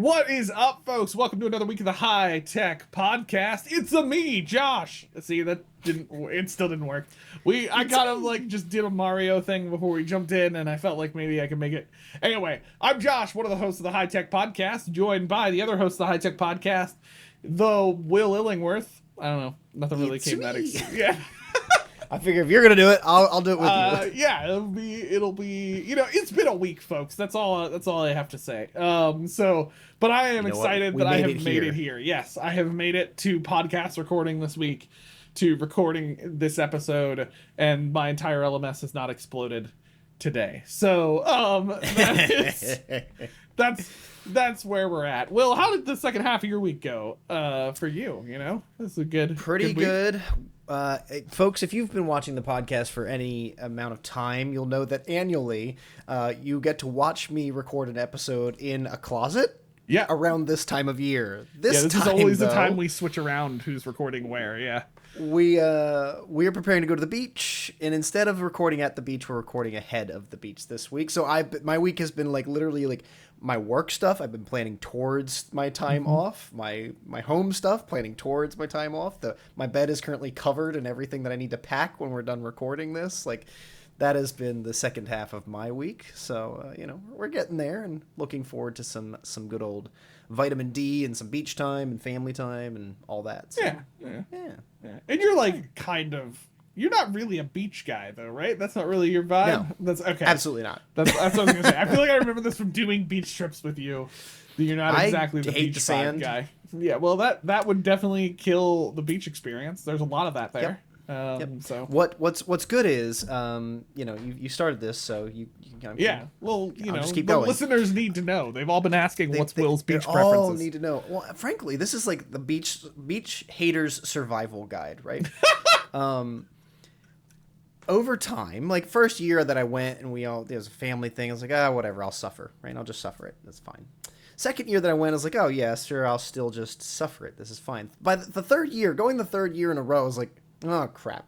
What is up, folks? Welcome to another week of the High Tech Podcast. It's me, Josh. See, it still didn't work. I kind of just did a Mario thing before we jumped in, and I felt like maybe I could make it. Anyway, I'm Josh, one of the hosts of the High Tech Podcast, joined by the other host of the High Tech Podcast, the Will Illingworth. I don't know, nothing really came that. Yeah. I figure if you're gonna do it, I'll do it with you. Yeah, it'll be. It's been a week, folks. That's all I have to say. But I am excited that I have made it here. Yes, I have made it to podcast recording this week, to recording this episode, and my entire LMS has not exploded today. So that's where we're at. Will, how did the second half of your week go for you? It's a pretty good week. Folks, if you've been watching the podcast for any amount of time, you'll know that annually you get to watch me record an episode in a closet. Yeah, around this time of year. This is always the time we switch around who's recording where. Yeah, we are preparing to go to the beach, and instead of recording at the beach, we're recording ahead of the beach this week. So my week has been literally my work stuff. I've been planning towards my time off. My home stuff, planning towards my time off. My bed is currently covered in everything that I need to pack when we're done recording this. That has been the second half of my week. So, we're getting there and looking forward to some good old vitamin D and some beach time and family time and all that. So, yeah. And you're you're not really a beach guy though, right? That's not really your vibe? No, that's okay. Absolutely not. That's what I was going to say. I feel like I remember this from doing beach trips with you. That you're not exactly the beach vibe guy. Yeah, well, that would definitely kill the beach experience. There's a lot of that there. Yep. So what's good is you started this, so you just keep going. Listeners need to know. They've all been asking what's Will's beach they preferences. All need to know. Well, frankly, this is like the beach haters survival guide, right? Over time, first year that I went and there was a family thing, I was like, whatever, I'll suffer, right? I'll just suffer it. That's fine. Second year that I went, I was like, oh yeah, sure, I'll still just suffer it. This is fine. By the third year in a row, I was like, oh crap,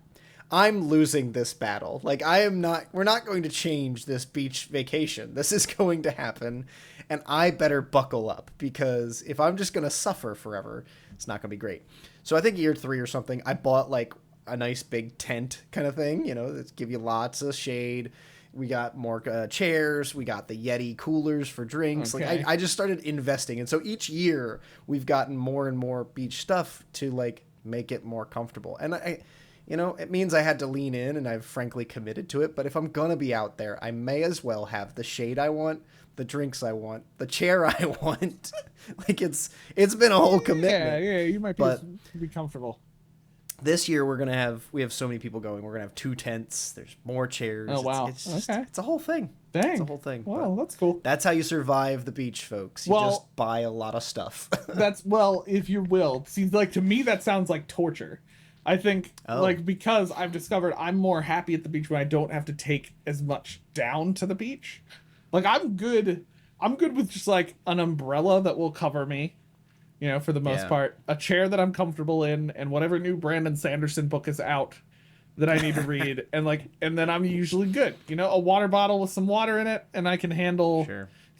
I'm losing this battle. We're not going to change this beach vacation. This is going to happen, and I better buckle up, because if I'm just going to suffer forever, it's not going to be great. So I think year 3 or something, I bought a nice big tent kind of thing, that give you lots of shade. We got more chairs. We got the Yeti coolers for drinks. Okay. I just started investing. And so each year we've gotten more and more beach stuff to make it more comfortable. And it means I had to lean in, and I've frankly committed to it. But if I'm going to be out there, I may as well have the shade I want, the drinks I want, the chair I want. It's been a whole commitment. Yeah, you might be comfortable. This year we have so many people going. We're gonna have 2 tents. There's more chairs. Oh wow! It's a whole thing. Dang, it's a whole thing. Well, that's cool. That's how you survive the beach, folks. You just buy a lot of stuff. If you will. It seems to me that sounds like torture. I think because I've discovered I'm more happy at the beach when I don't have to take as much down to the beach. I'm good with just an umbrella that will cover me. For the most part, a chair that I'm comfortable in, and whatever new Brandon Sanderson book is out that I need to read, and then I'm usually good. A water bottle with some water in it, and I can handle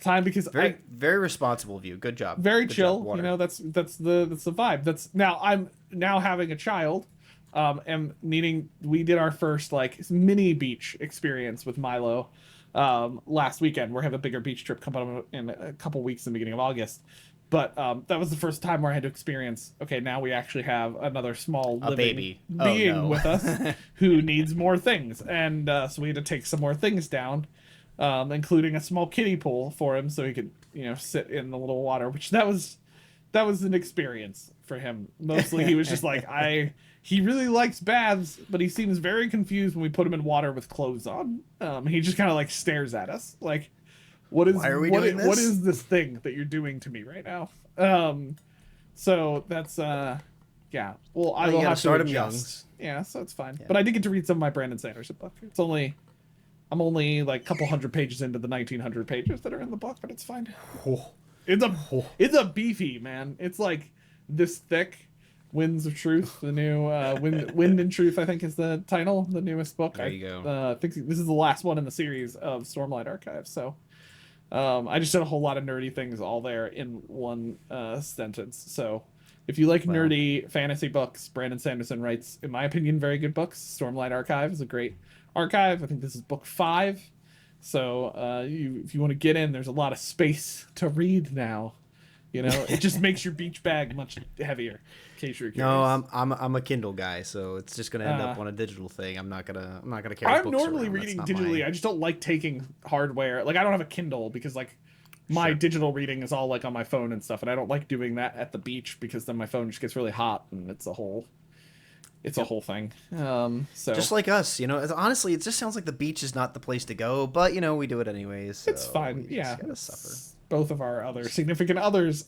time, because very responsible of you. Good job. Very Good chill. Job, That's the vibe. I'm now having a child, and we did our first mini beach experience with Milo last weekend. We're having a bigger beach trip coming up in a couple weeks in the beginning of August. But that was the first time where I had to experience, okay, now we actually have another small living being with us who needs more things. And so we had to take some more things down, including a small kiddie pool for him so he could, sit in the little water, which that was an experience for him. Mostly he was just he really likes baths, but he seems very confused when we put him in water with clothes on. He just kind of stares at us what is this thing that you're doing to me right now? So that's yeah. Well, I will have to start him adjust. Yeah, so it's fine. Yeah. But I did get to read some of my Brandon Sanderson book. I'm only a couple hundred pages into the 1900 pages that are in the book, but it's fine. It's a beefy, man. It's this thick. Winds of Truth, the new Wind and Truth, I think is the title, the newest book. There you go. I think this is the last one in the series of Stormlight Archive. So I just said a whole lot of nerdy things all there in one sentence. So if you like Well, nerdy fantasy books, Brandon Sanderson writes, in my opinion, very good books. Stormlight Archive is a great archive. I think this is book 5. So if you want to get in, there's a lot of space to read now. You know, it just makes your beach bag much heavier. In case you're curious. no, I'm a Kindle guy, so it's just gonna end up on a digital thing. I'm not gonna carry I'm books normally around. reading That's not digitally. my... I just don't like taking hardware. Like I don't have a Kindle because like my Sure. digital reading is all like on my phone and stuff, and I don't like doing that at the beach because then my phone just gets really hot and it's a whole thing. So Just like us, honestly, it just sounds like the beach is not the place to go, but we do it anyways. So it's fine. we Yeah, just gotta suffer. both of our other significant others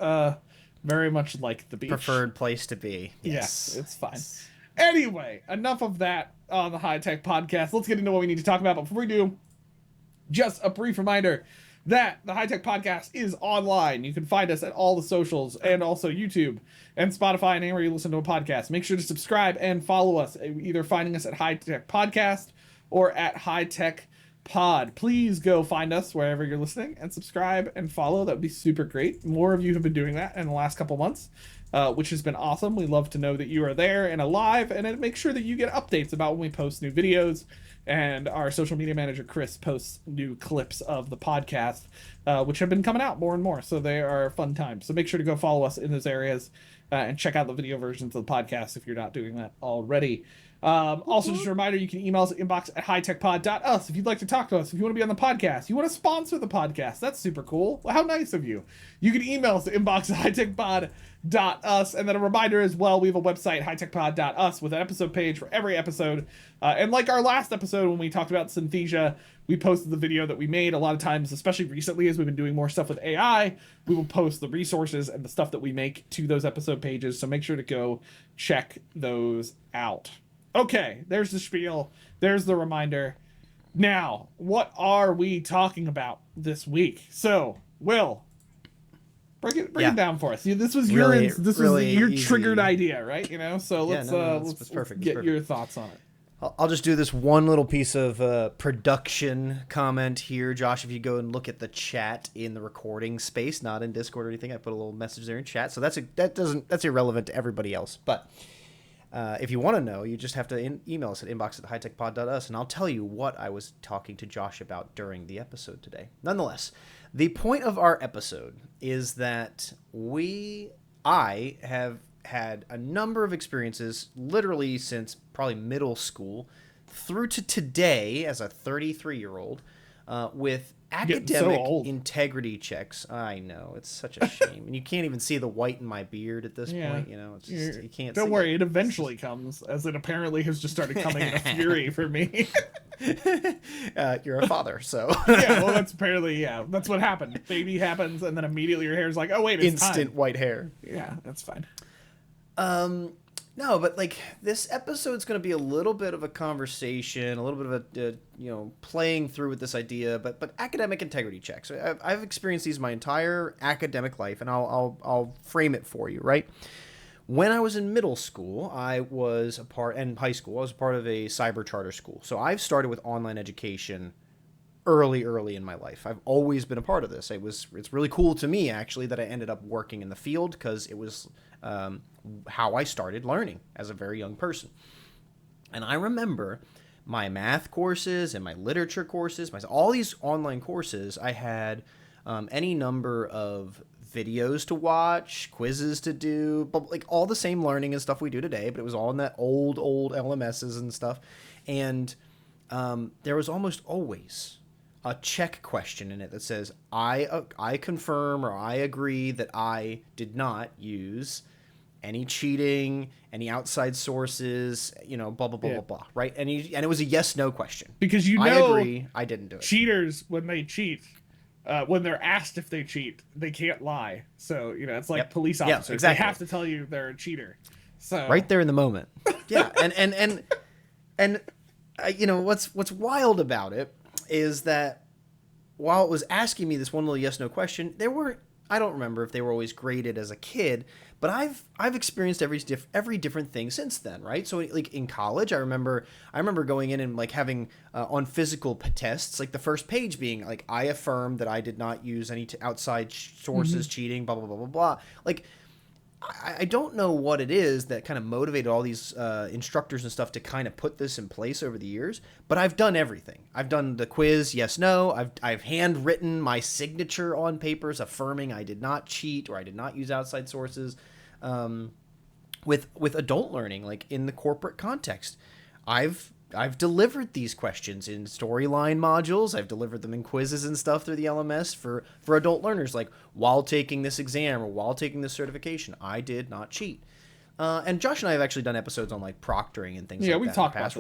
very much like the beach. Preferred place to be. Yes, Yes, it's fine. Anyway, enough of that on the High Tech Podcast. Let's get into what we need to talk about. But before we do, just a brief reminder that the High Tech Podcast is online. You can find us at all the socials and also YouTube and Spotify and anywhere you listen to a podcast. Make sure to subscribe and follow us, either finding us at High Tech Podcast or at High Tech Pod. Please go find us wherever you're listening and subscribe and follow. That would be super great. More of you have been doing that in the last couple months, which has been awesome. We love to know that you are there and alive, and it makes sure that you get updates about when we post new videos. And our social media manager, Chris, posts new clips of the podcast, which have been coming out more and more. So they are fun times. So make sure to go follow us in those areas and check out the video versions of the podcast if you're not doing that already. Also, just a reminder, you can email us at inbox@hightechpod.us if you'd like to talk to us, if you want to be on the podcast, you want to sponsor the podcast. That's super cool. Well, how nice of you. You can email us at inbox@hightechpod.us. And then a reminder as well, we have a website, hightechpod.us, with an episode page for every episode. And like our last episode when we talked about Synthesia, we posted the video that we made. A lot of times, especially recently as we've been doing more stuff with AI, we will post the resources and the stuff that we make to those episode pages. So make sure to go check those out. Okay, there's the spiel. There's the reminder. Now, what are we talking about this week? So, Will, break it down for us. This was Really, this really was your easy. triggered idea, right? So let's it's perfect. get your thoughts on it. I'll just do this one little piece of production comment here, Josh. If you go and look at the chat in the recording space, not in Discord or anything, I put a little message there in chat. So that's irrelevant to everybody else. But if you want to know, you just have to email us at inbox@hightechpod.us, and I'll tell you what I was talking to Josh about during the episode today. Nonetheless, the point of our episode is that I have had a number of experiences, literally since probably middle school through to today as a 33-year-old, with academic integrity checks. I know, it's such a shame. And you can't even see the white in my beard at this point. It's just, you can't Don't see worry, it eventually comes, as it apparently has just started coming in a fury for me. You're a father, so. Yeah, well, that's apparently, that's what happened. Baby happens, and then immediately your hair's like, oh, wait, it's instant time. White hair. Yeah, that's fine. No, but like this episode's going to be a little bit of a conversation, a little bit of a playing through with this idea, but academic integrity checks. I've experienced these my entire academic life, and I'll frame it for you, right? When I was in middle school, and high school, I was a part of a cyber charter school. So I've started with online education early in my life. I've always been a part of this. It's really cool to me, actually, that I ended up working in the field, because it was how I started learning as a very young person. And I remember my math courses and my literature courses, all these online courses, I had any number of videos to watch, quizzes to do, but like all the same learning and stuff we do today, but it was all in that old LMSs and stuff. And there was almost always a check question in it that says, I confirm or I agree that I did not use any cheating, any outside sources, blah, blah, blah, blah, right? And it was a yes/no question. Because I agree, I didn't do it. Cheaters, when they cheat, when they're asked if they cheat, they can't lie. So, it's like police officers. Exactly. They have to tell you they're a cheater. So right there in the moment. Yeah, and what's wild about it is that while it was asking me this one little yes/no question, there were I don't remember if they were always graded as a kid, but I've experienced every different thing since then, right? So like in college, I remember going in and like having on physical tests, like the first page being like, I affirm that I did not use any outside sources, cheating, blah blah blah blah blah. Like, I don't know what it is that kind of motivated all these instructors and stuff to kind of put this in place over the years, but I've done everything. I've done the quiz, yes, no. I've handwritten my signature on papers affirming I did not cheat or I did not use outside sources. With adult learning, like in the corporate context, I've delivered these questions in storyline modules. I've delivered them in quizzes and stuff through the LMS for adult learners, like while taking this exam or while taking this certification, I did not cheat. And Josh and I have actually done episodes on like proctoring and things like that. Yeah, we've talked about this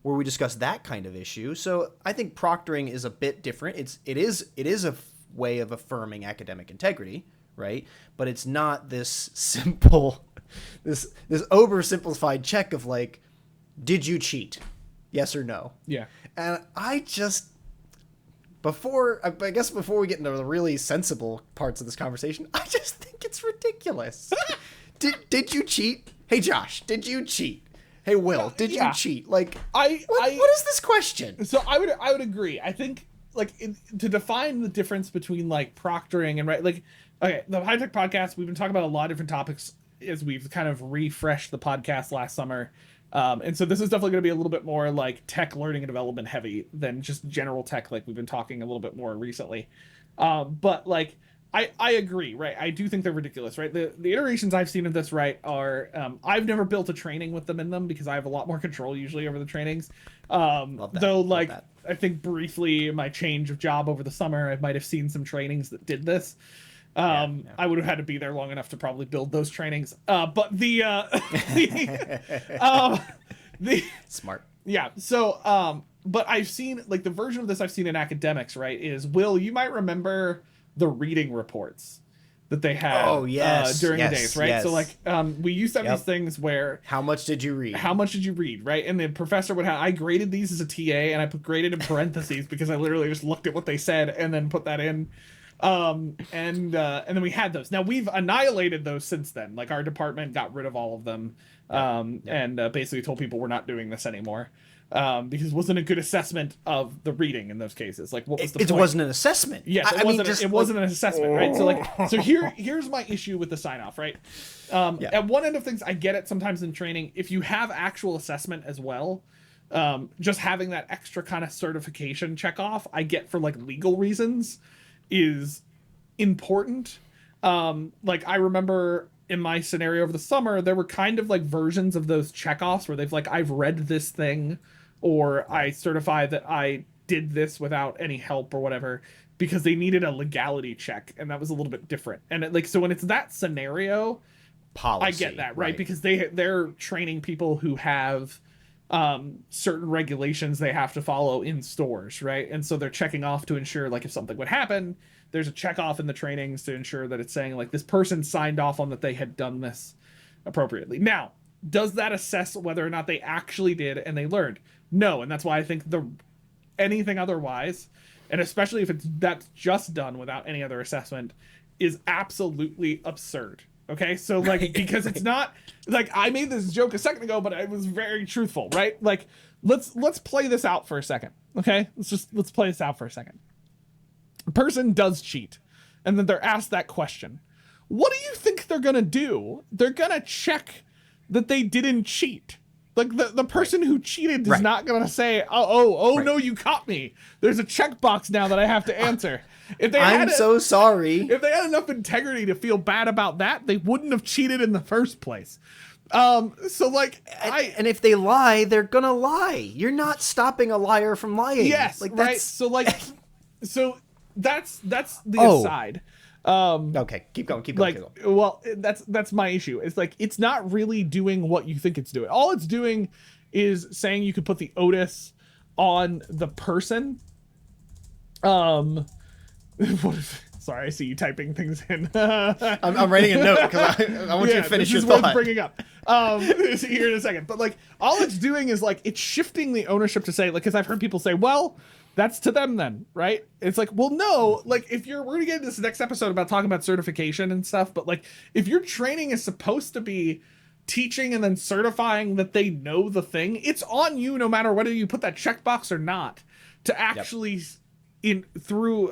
where we discuss that kind of issue. So I think proctoring is a bit different. It is a way of affirming academic integrity, right? But it's not this simple, this oversimplified check of like, did you cheat? Yes or no? Yeah. And I just, before we get into the really sensible parts of this conversation, I just think it's ridiculous. Did you cheat? Hey, Josh, did you cheat? Hey, Will, did you cheat? Like, what is this question? So I would agree. I think like to define the difference between like proctoring and like, okay, the High Tech Podcast, we've been talking about a lot of different topics as we've kind of refreshed the podcast last summer. And so this is definitely going to be a little bit more like tech learning and development heavy than just general tech, like we've been talking a little bit more recently. But like, I agree, right? I do think they're ridiculous, right? The iterations I've seen of this, right, are I've never built a training with them in them because I have a lot more control usually over the trainings. Though, like, I think briefly in my change of job over the summer, I might have seen some trainings that did this. I would have had to be there long enough to probably build those trainings. But the smart. Yeah. So, but I've seen like the version of this I've seen in academics, right, is Will, you might remember the reading reports that they had during the days, right? Yes. So like we used to have these things where how much did you read, right? And the professor would have, I graded these as a TA and I put graded in parentheses because I literally just looked at what they said and then put that in. And then we had those. Now we've annihilated those since then. Like our department got rid of all of them and basically told people we're not doing this anymore. Because it wasn't a good assessment of the reading in those cases. Like, what was the point? It wasn't an assessment. Yes, it wasn't an assessment, right? So, like, here's my issue with the sign-off, right? At one end of things, I get it sometimes in training. If you have actual assessment as well, just having that extra kind of certification check off, I get for, like, legal reasons is important. Like, I remember in my scenario over the summer, there were kind of, like, versions of those checkoffs where they've, like, I've read this thing, or I certify that I did this without any help or whatever, because they needed a legality check, and that was a little bit different. And so when it's that scenario, policy, I get that, right? Because they're training people who have certain regulations they have to follow in stores, right? And so they're checking off to ensure, like, if something would happen, there's a check off in the trainings to ensure that it's saying, like, this person signed off on that they had done this appropriately. Now, does that assess whether or not they actually did and they learned? No, and that's why I think anything otherwise, and especially if that's just done without any other assessment, is absolutely absurd. Okay, so like, because it's not like, I made this joke a second ago, but I was very truthful, right? Like, let's play this out for a second. Okay, let's play this out for a second. A person does cheat, and then they're asked that question. What do you think they're gonna do? They're gonna check that they didn't cheat. Like, the person who cheated is not gonna say, no, you caught me. There's a checkbox now that I have to answer. I'm so sorry. If they had enough integrity to feel bad about that, they wouldn't have cheated in the first place. So like, and if they lie, they're gonna lie. You're not stopping a liar from lying. Yes, like, right. So like, so that's the aside. Okay, keep going. Like, well, that's my issue. It's like, it's not really doing what you think it's doing. All it's doing is saying you could put the onus on the person. Sorry, I see you typing things in. I'm writing a note because I want you to finish your thought. This is what I'm bringing up here in a second. But like, all it's doing is like, it's shifting the ownership to say, like, because I've heard people say, well, that's to them then, right? It's like, well, no, like we're gonna get into this next episode about talking about certification and stuff, but like if your training is supposed to be teaching and then certifying that they know the thing, it's on you no matter whether you put that checkbox or not to actually through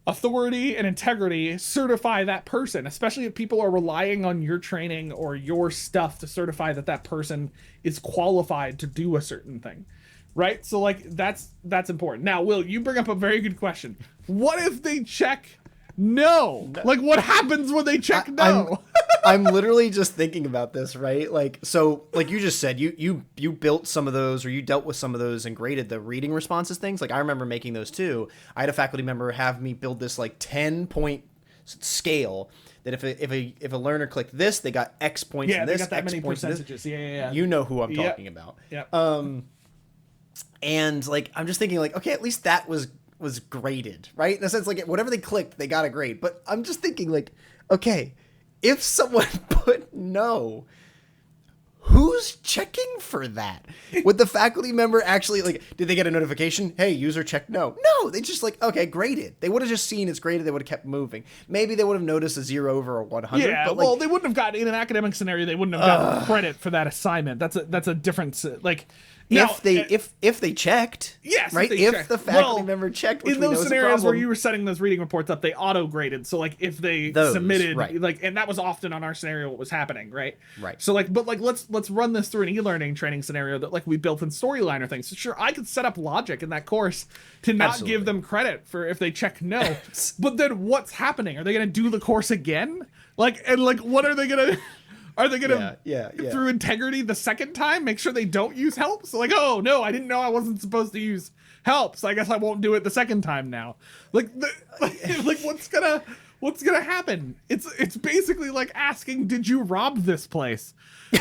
authority and integrity certify that person, especially if people are relying on your training or your stuff to certify that that person is qualified to do a certain thing, right? So like that's important. Now, Will, you bring up a very good question. What if they check no? Like what happens when they check no? I'm literally just thinking about this, right? Like, so like you just said, you built some of those, or you dealt with some of those and graded the reading responses things. Like I remember making those too. I had a faculty member have me build this like 10-point scale that if a learner clicked this, they got X points. Yeah, in they this, got that X many points percentages. Yeah. You know who I'm talking about. Yeah. And like I'm just thinking like, okay, at least that was graded, right? In a sense, like whatever they clicked, they got a grade. But I'm just thinking like, okay, if someone put no, who's checking for that? Would the faculty member actually, like, did they get a notification? Hey, user checked no. No, they just like, okay, graded. They would have just seen it's graded. They would have kept moving. Maybe they would have noticed a 0 over a 100. Yeah, but like, well, they wouldn't have gotten, in an academic scenario, they wouldn't have gotten credit for that assignment. That's a difference. Like, now, if they checked, yes, right? If the faculty member checked, which in those scenarios where you were setting those reading reports up, they auto graded. So like if they submitted, like, and that was often on our scenario what was happening, right? Right. So like, but like let's run this through an e-learning training scenario that like we built in Storyliner things. So sure, I could set up logic in that course to not give them credit for if they check no, but then what's happening? Are they going to do the course again? Like, and like, what are they going to? Are they gonna through integrity the second time make sure they don't use helps? Like, oh no, I didn't know I wasn't supposed to use helps. I guess I won't do it the second time now. Like, like what's gonna happen? It's basically like asking, did you rob this place?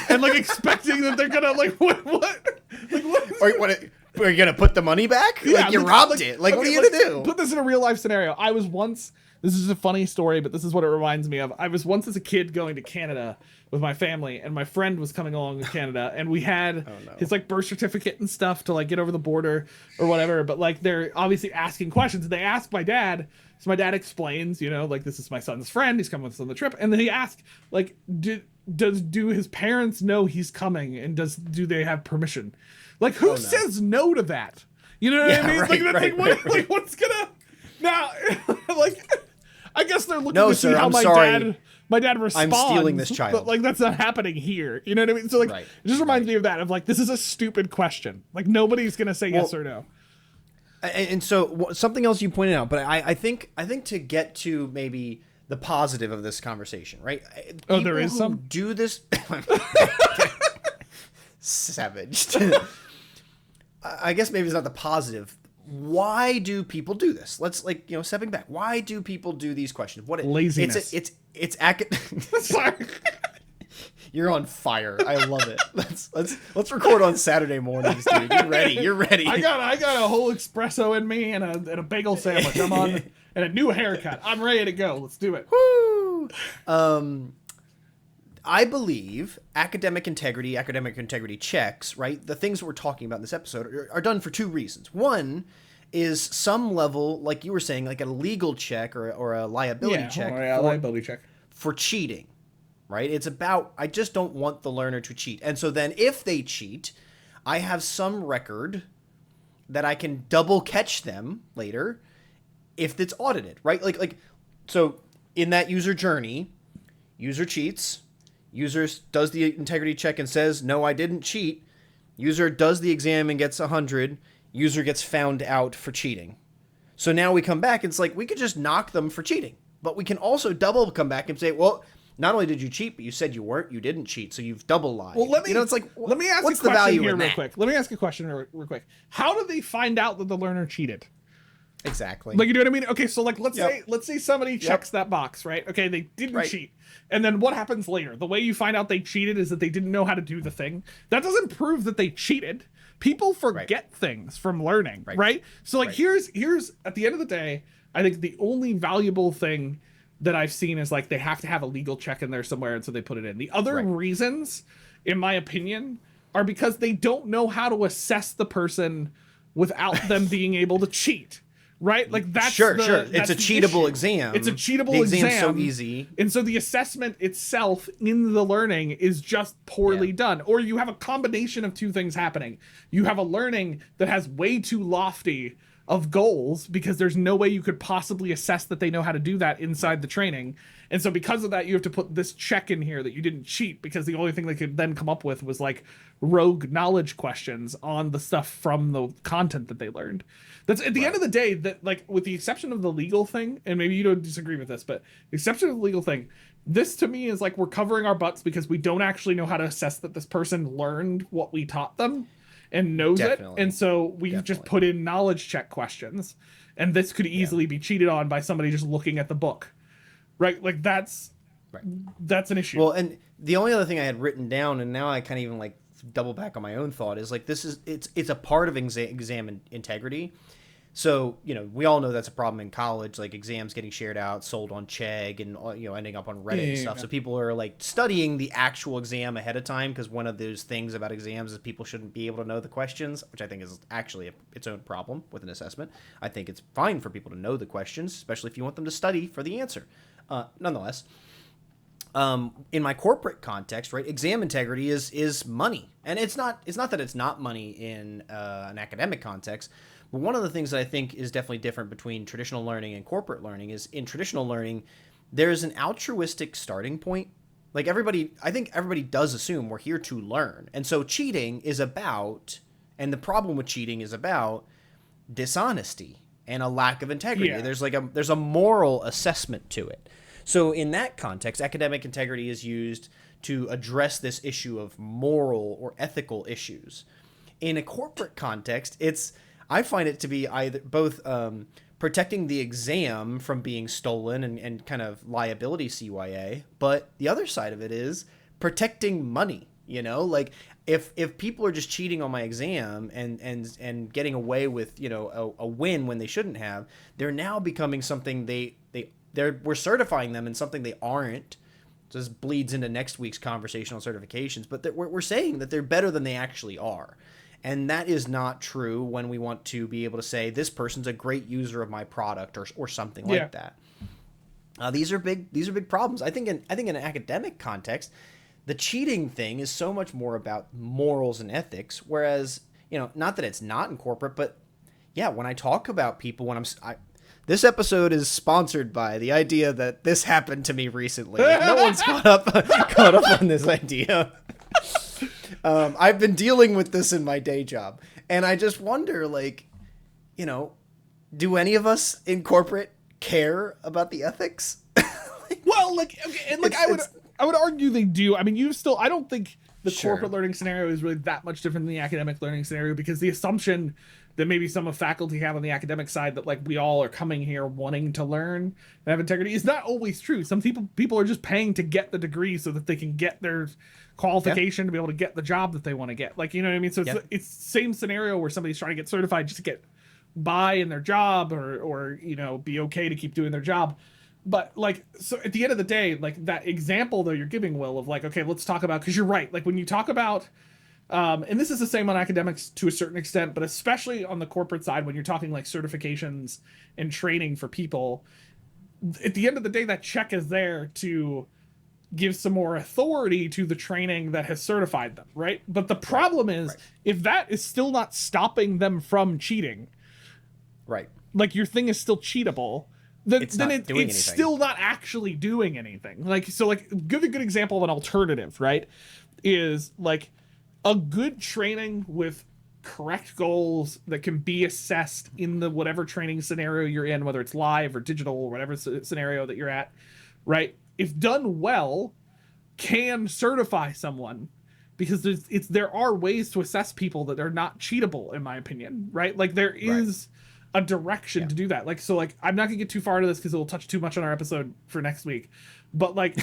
And like expecting that they're gonna like what? Like what? Are you gonna put the money back? Yeah, like you robbed it. Like, okay, what are you gonna do? Put this in a real life scenario. I was once. This is a funny story, but this is what it reminds me of. I was once as a kid going to Canada with my family, and my friend was coming along to Canada, and we had his like birth certificate and stuff to like get over the border or whatever. But like they're obviously asking questions. They ask my dad, so my dad explains, you know, like this is my son's friend. He's coming with us on the trip, and then he asks, like, do his parents know he's coming, and do they have permission? Like, who says no to that? You know what I mean? Right, like that's like what's gonna now like. I guess they're looking to see how my dad responds. I'm stealing this child. But like that's not happening here. You know what I mean? So like it just reminds me of that, of like this is a stupid question. Like nobody's gonna say yes or no. And so something else you pointed out, but I think to get to maybe the positive of this conversation, right? People there is some do this savage. I guess maybe it's not the positive. Why do people do this? Let's stepping back. Why do people do these questions? What laziness? It's Sorry. You're on fire. I love it. Let's record on Saturday mornings, dude. You're ready. I got a whole espresso in me and a bagel sandwich. I'm on and a new haircut. I'm ready to go. Let's do it. Woo! I believe academic integrity checks, right? The things we're talking about in this episode are done for two reasons. One is some level, like you were saying, like a legal check or a liability check. Liability check. For cheating, right? It's about, I just don't want the learner to cheat. And so then if they cheat, I have some record that I can double catch them later if it's audited, right? Like so in that user journey, user cheats. User does the integrity check and says, no, I didn't cheat. User does the exam and gets 100. User gets found out for cheating. So now we come back. It's like we could just knock them for cheating. But we can also double come back and say, well, not only did you cheat, but you said you didn't cheat. So you've double lied. Well, let me ask what's a the question value here in real that? quick. Let me ask a question real quick. How do they find out that the learner cheated? Exactly. Like, you know what I mean? Okay, so like let's say somebody checks that box, right? Okay, they didn't cheat. And then what happens later? The way you find out they cheated is that they didn't know how to do the thing. That doesn't prove that they cheated. People forget things from learning, right? So like here's at the end of the day, I think the only valuable thing that I've seen is like they have to have a legal check in there somewhere, and so they put it in. The other reasons, in my opinion, are because they don't know how to assess the person without them being able to cheat. Right? Like that's sure. that's It's a the cheatable issue. exam. It's a cheatable the exam's exam. so easy. And so the assessment itself in the learning is just poorly done. Or you have a combination of two things happening. You have a learning that has way too lofty of goals because there's no way you could possibly assess that they know how to do that inside the training. And so because of that, you have to put this check in here that you didn't cheat, because the only thing they could then come up with was like rogue knowledge questions on the stuff from the content that they learned. That's at the end of the day, that like with the exception of the legal thing, and maybe you don't disagree with this, but the exception of the legal thing, this to me is like we're covering our butts because we don't actually know how to assess that this person learned what we taught them and knows it. And so we just put in knowledge check questions, and this could easily be cheated on by somebody just looking at the book. Right? Like that's an issue. Well, and the only other thing I had written down, and now I kind of even like double back on my own thought, is like it's a part of exam integrity. So, you know, we all know that's a problem in college, like exams getting shared out, sold on Chegg, and, you know, ending up on Reddit and stuff. So people are like studying the actual exam ahead of time, because one of those things about exams is people shouldn't be able to know the questions, which I think is actually its own problem with an assessment. I think it's fine for people to know the questions, especially if you want them to study for the answer. Nonetheless, in my corporate context, right, exam integrity is money, and it's not that it's not money in an academic context. But one of the things that I think is definitely different between traditional learning and corporate learning is in traditional learning, there's an altruistic starting point. Like I think everybody does assume we're here to learn, and so cheating is about, and the problem with cheating is about dishonesty and a lack of integrity. Yeah. There's a moral assessment to it. So in that context, academic integrity is used to address this issue of moral or ethical issues. In a corporate context, I find it to be either both protecting the exam from being stolen and kind of liability CYA, but the other side of it is protecting money. You know, like if people are just cheating on my exam and getting away with, you know, a win when they shouldn't have, they're now becoming something we're certifying them in something they aren't. So this bleeds into next week's conversation on certifications, but we're saying that they're better than they actually are. And that is not true when we want to be able to say this person's a great user of my product or something like that. These are big problems. I think in an academic context, the cheating thing is so much more about morals and ethics, whereas, you know, not that it's not in corporate, but yeah, when I talk about people, this episode is sponsored by the idea that this happened to me recently. No one's caught up on this idea. I've been dealing with this in my day job, and I just wonder, like, you know, do any of us in corporate care about the ethics? Well, like, okay, and like I would argue they do. I mean, I don't think the corporate learning scenario is really that much different than the academic learning scenario, because the assumption that maybe some of faculty have on the academic side that like we all are coming here wanting to learn and have integrity is not always true. Some people are just paying to get the degree so that they can get their qualification to be able to get the job that they want to get. Like, you know what I mean? So it's the same scenario where somebody's trying to get certified just to get by in their job or you know, be okay to keep doing their job. But like, so at the end of the day, like that example though you're giving, Will, of like, okay, let's talk about, because you're right, like when you talk about and this is the same on academics to a certain extent, but especially on the corporate side, when you're talking like certifications and training for people, at the end of the day, that check is there to give some more authority to the training that has certified them, right? But the problem is, if that is still not stopping them from cheating, right? Like your thing is still cheatable, then it's still not actually doing anything. Like, so like, give a good example of an alternative, right? Is like a good training with correct goals that can be assessed in the whatever training scenario you're in, whether it's live or digital or whatever scenario that you're at, right? If done well, can certify someone, because there are ways to assess people that are not cheatable, in my opinion, right? Like there is a direction to do that. Like, so like, I'm not gonna get too far into this because it'll touch too much on our episode for next week, but like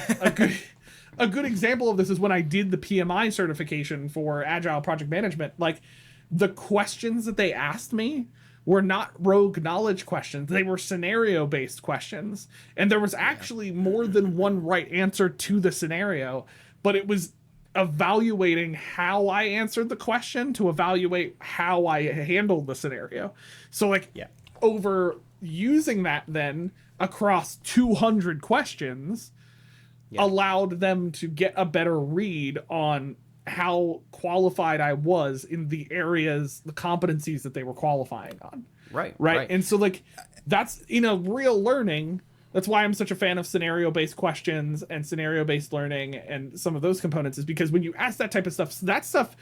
a good example of this is when I did the PMI certification for Agile Project Management. Like, the questions that they asked me were not rogue knowledge questions. They were scenario-based questions. And there was actually more than one right answer to the scenario, but it was evaluating how I answered the question to evaluate how I handled the scenario. So like Yeah. over using that then across 200 questions Yeah. allowed them to get a better read on how qualified I was in the areas, the competencies that they were qualifying on. Right. Right. Right. And so like that's real learning. That's why I'm such a fan of scenario-based questions and scenario-based learning and some of those components, is because when you ask that type of stuff, that stuff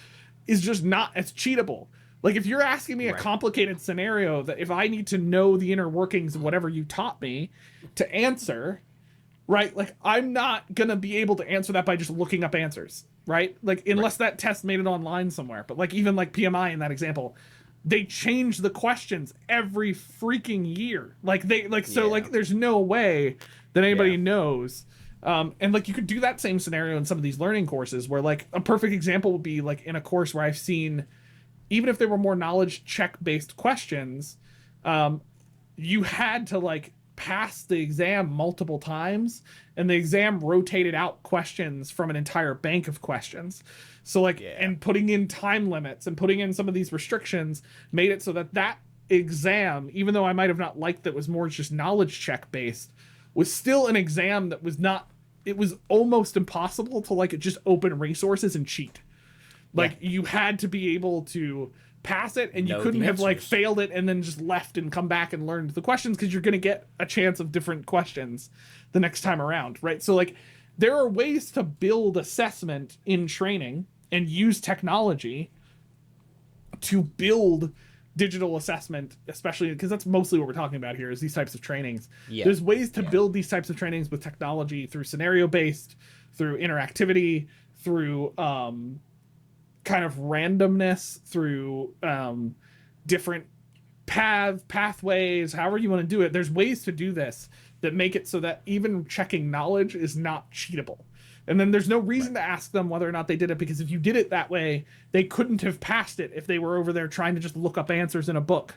is just not as cheatable. Like if you're asking me a Right. complicated scenario that if I need to know the inner workings of whatever you taught me to answer, right? Like I'm not going to be able to answer that by just looking up answers, right? Like unless that test made it online somewhere. But like even like PMI in that example, they change the questions every freaking year. Like they like so like there's no way that anybody knows. And like you could do that same scenario in some of these learning courses where like a perfect example would be like in a course where I've seen, even if they were more knowledge check based questions, you had to like pass the exam multiple times, and the exam rotated out questions from an entire bank of questions. So like and putting in time limits and putting in some of these restrictions made it so that that exam, even though I might have not liked that was more just knowledge check based, was still an exam that was not, it was almost impossible to like just open resources and cheat. Like you had to be able to pass it, and you couldn't have like failed it and then just left and come back and learned the questions, because you're going to get a chance of different questions the next time around, right? So like there are ways to build assessment in training and use technology to build digital assessment, especially because that's mostly what we're talking about here is these types of trainings. There's ways to build these types of trainings with technology through scenario based, through interactivity, through kind of randomness, through different pathways, however you want to do it. There's ways to do this that make it so that even checking knowledge is not cheatable. And then there's no reason to ask them whether or not they did it, because if you did it that way, they couldn't have passed it if they were over there trying to just look up answers in a book,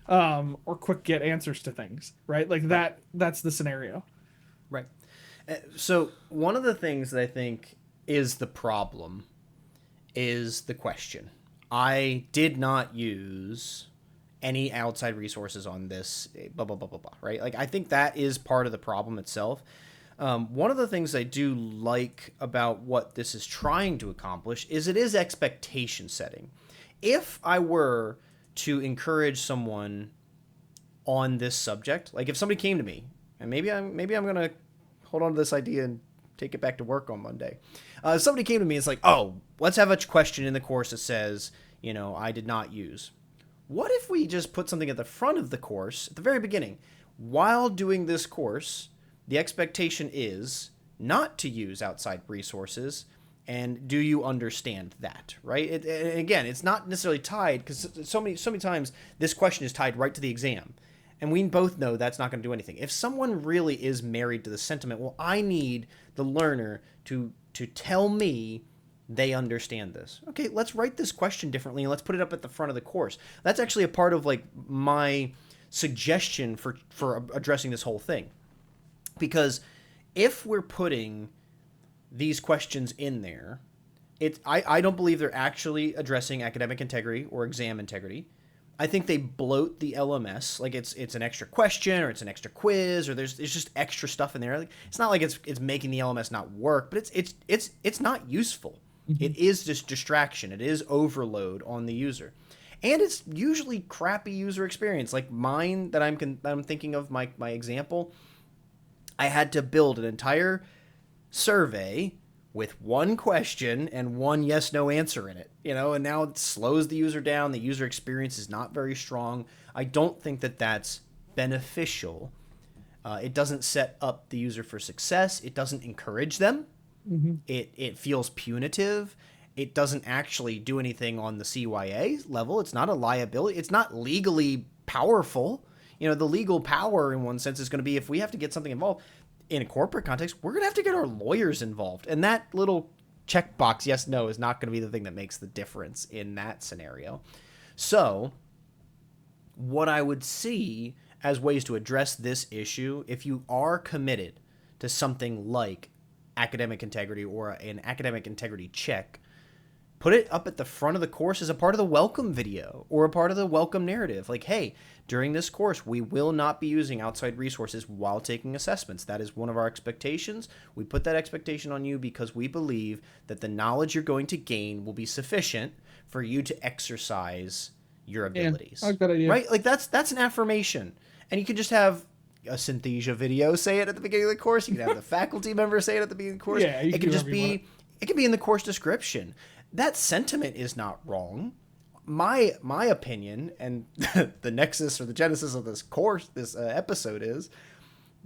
or quick get answers to things, right? Like that's the scenario. Right. So one of the things that I think is the problem is the question. I did not use any outside resources on this, blah, blah, blah, blah, blah, right? Like, I think that is part of the problem itself. One of the things I do like about what this is trying to accomplish is it is expectation setting. If I were to encourage someone on this subject, like if somebody came to me, and maybe I'm going to hold on to this idea and take it back to work on Monday. Somebody came to me and it's like, oh, let's have a question in the course that says, I did not use. What if we just put something at the front of the course at the very beginning? While doing this course, the expectation is not to use outside resources. And do you understand that, right? Again, it's not necessarily tied, because so many times this question is tied right to the exam. And we both know that's not going to do anything. If someone really is married to the sentiment, well, I need the learner to tell me they understand this. Okay, let's write this question differently and let's put it up at the front of the course. That's actually a part of like my suggestion for addressing this whole thing. Because if we're putting these questions in there, I don't believe they're actually addressing academic integrity or exam integrity. I think they bloat the LMS, like it's an extra question or it's an extra quiz, or there's just extra stuff in there. Like, it's not like it's making the LMS not work, but it's not useful. Mm-hmm. It is just distraction. It is overload on the user, and it's usually crappy user experience. Like mine that I'm thinking of, my example. I had to build an entire survey with one question and one yes/no answer in it, and now it slows the user down. The user experience is not very strong. I don't think that that's beneficial. It doesn't set up the user for success. It doesn't encourage them. Mm-hmm. It feels punitive. It doesn't actually do anything on the CYA level. It's not a liability. It's not legally powerful. The legal power in one sense is going to be if we have to get something involved. In a corporate context, we're going to have to get our lawyers involved. And that little checkbox, yes, no, is not going to be the thing that makes the difference in that scenario. So what I would see as ways to address this issue, if you are committed to something like academic integrity or an academic integrity check, put it up at the front of the course as a part of the welcome video or a part of the welcome narrative. Like, hey, during this course, we will not be using outside resources while taking assessments. That is one of our expectations. We put that expectation on you because we believe that the knowledge you're going to gain will be sufficient for you to exercise your abilities. I like that idea. Right? Like that's an affirmation. And you can just have a Synthesia video say it at the beginning of the course. You can have the faculty member say it at the beginning of the course. Yeah, it can just be it can be in the course description. That sentiment is not wrong. My opinion, and the nexus or the genesis of this course, this episode is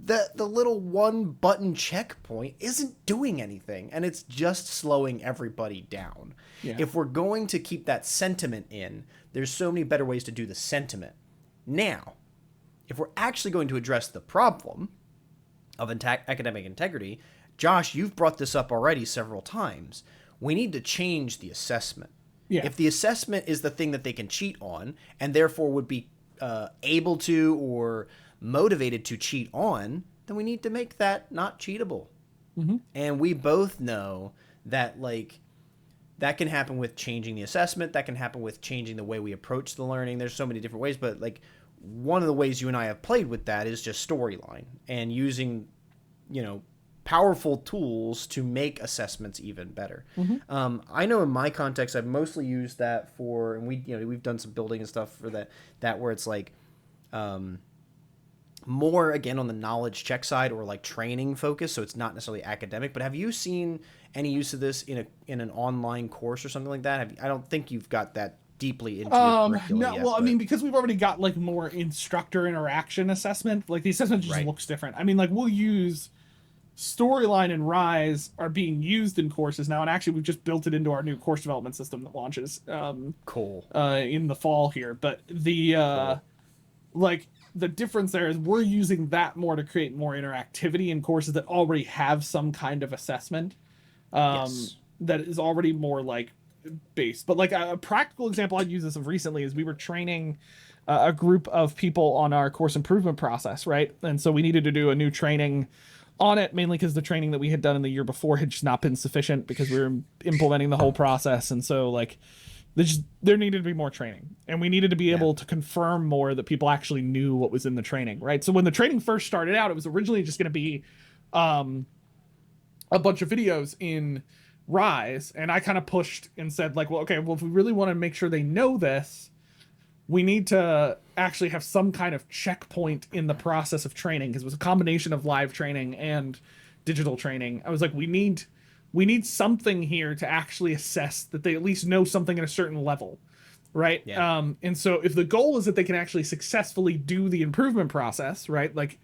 that the little one button checkpoint isn't doing anything, and it's just slowing everybody down. Yeah. If we're going to keep that sentiment in, there's so many better ways to do the sentiment. Now, if we're actually going to address the problem of academic integrity, Josh, you've brought this up already several times. We need to change the assessment. Yeah. If the assessment is the thing that they can cheat on and therefore would be able to or motivated to cheat on, then we need to make that not cheatable. Mm-hmm. And we both know that, like, that can happen with changing the assessment. That can happen with changing the way we approach the learning. There's so many different ways, but like one of the ways you and I have played with that is just storyline and using, powerful tools to make assessments even better. Mm-hmm. I know in my context, I've mostly used that for, and we've done some building and stuff for that where it's like, more again on the knowledge check side or like training focus. So it's not necessarily academic, but have you seen any use of this in an online course or something like that? I don't think you've got that deeply into your curriculum no, yet, well, I mean, because we've already got like more instructor interaction assessment, like the assessment just looks different. I mean, like we'll use Storyline and Rise are being used in courses now, and actually we've just built it into our new course development system that launches cool in the fall here. But the like the difference there is we're using that more to create more interactivity in courses that already have some kind of assessment that is already more like based. But like a practical example I'd use this of recently is we were training a group of people on our course improvement process, right? And so we needed to do a new training on it, mainly because the training that we had done in the year before had just not been sufficient because we were implementing the whole process. And so like there needed to be more training, and we needed to be able to confirm more that people actually knew what was in the training, right? So when the training first started out, it was originally just going to be a bunch of videos in Rise, and I kind of pushed and said like, well, okay, well, if we really want to make sure they know this, we need to actually have some kind of checkpoint in the process of training, because it was a combination of live training and digital training. I was like, we need something here to actually assess that they at least know something at a certain level, right? Yeah. And so if the goal is that they can actually successfully do the improvement process, right? Like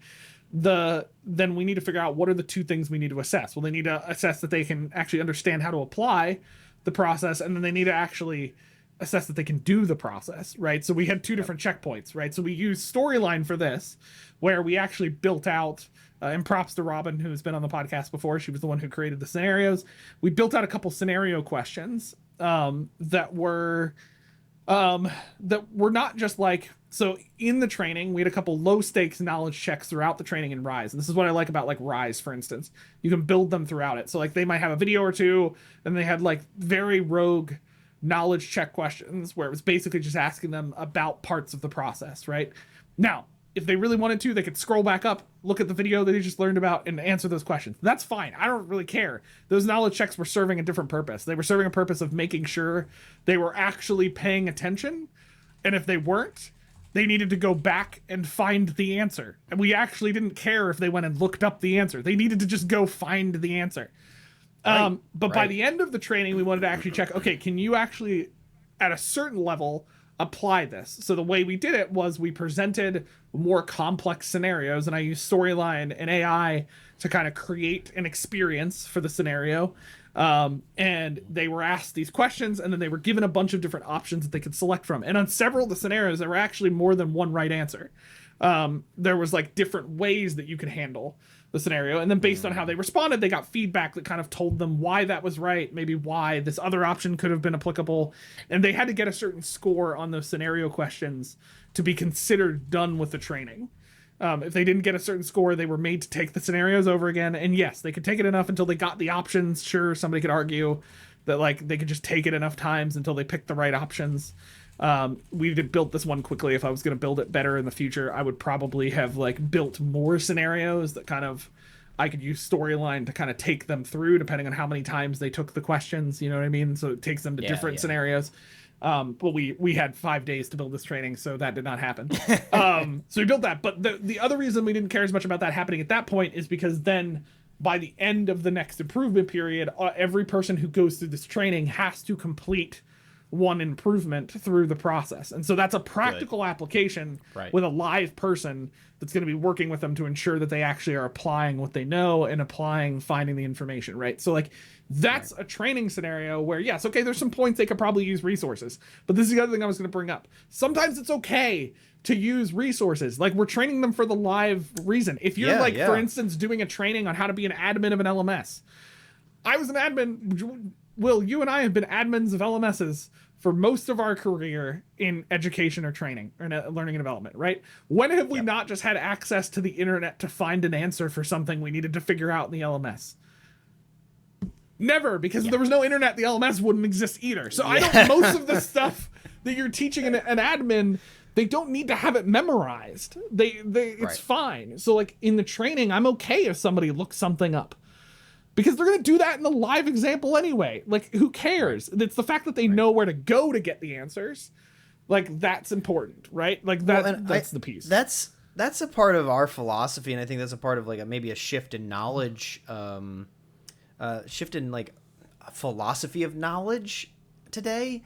then we need to figure out what are the two things we need to assess. Well, they need to assess that they can actually understand how to apply the process, and then they need to actually assess that they can do the process, right? So we had two different checkpoints, right? So we used Storyline for this, where we actually built out, and props to Robin, who's been on the podcast before. She was the one who created the scenarios. We built out a couple scenario questions that were not just like, so in the training, we had a couple low stakes knowledge checks throughout the training in Rise. And this is what I like about like Rise, for instance. You can build them throughout it. So like they might have a video or two, and they had like very rogue knowledge check questions where it was basically just asking them about parts of the process, right? Now, if they really wanted to, they could scroll back up, look at the video that they just learned about, and answer those questions. That's fine. I don't really care. Those knowledge checks were serving a different purpose. They were serving a purpose of making sure they were actually paying attention. And if they weren't, they needed to go back and find the answer. And we actually didn't care if they went and looked up the answer. They needed to just go find the answer. But by the end of the training, we wanted to actually check, okay, can you actually, at a certain level, apply this? So the way we did it was we presented more complex scenarios, and I used Storyline and AI to kind of create an experience for the scenario. And they were asked these questions, and then they were given a bunch of different options that they could select from. And on several of the scenarios, there were actually more than one right answer. There was like different ways that you could handle the scenario, and then based on how they responded, they got feedback that kind of told them why that was right, maybe why this other option could have been applicable, and they had to get a certain score on those scenario questions to be considered done with the training. If they didn't get a certain score, they were made to take the scenarios over again. And yes, they could take it enough until they got the options. Sure, somebody could argue that like they could just take it enough times until they picked the right options. We did built this one quickly. If I was going to build it better in the future, I would probably have like built more scenarios that kind of I could use storyline to kind of take them through depending on how many times they took the questions. You know what I mean? So it takes them to different scenarios. But we had 5 days to build this training, so that did not happen. So we built that. But the other reason we didn't care as much about that happening at that point is because then by the end of the next improvement period, every person who goes through this training has to complete one improvement through the process. And so that's a practical application with a live person that's going to be working with them to ensure that they actually are applying what they know and finding the information, right? So like that's a training scenario where, yes, okay, there's some points they could probably use resources. But this is the other thing I was going to bring up. Sometimes it's okay to use resources. Like we're training them for the live reason. If you're for instance, doing a training on how to be an admin of an LMS. I was an admin. Will, you and I have been admins of LMSs for most of our career in education or training or learning and development, right? When have we not just had access to the internet to find an answer for something we needed to figure out in the LMS? Never, because if there was no internet, the LMS wouldn't exist either. So I don't, most of the stuff that you're teaching an admin, they don't need to have it memorized. It's fine. So like in the training, I'm okay if somebody looks something up. Because they're going to do that in the live example anyway. Like, who cares? It's the fact that they know where to go to get the answers. Like, that's important, right? Like, that's the piece. That's a part of our philosophy, and I think that's a part of, like, maybe a shift in knowledge, shift in, like, a philosophy of knowledge today.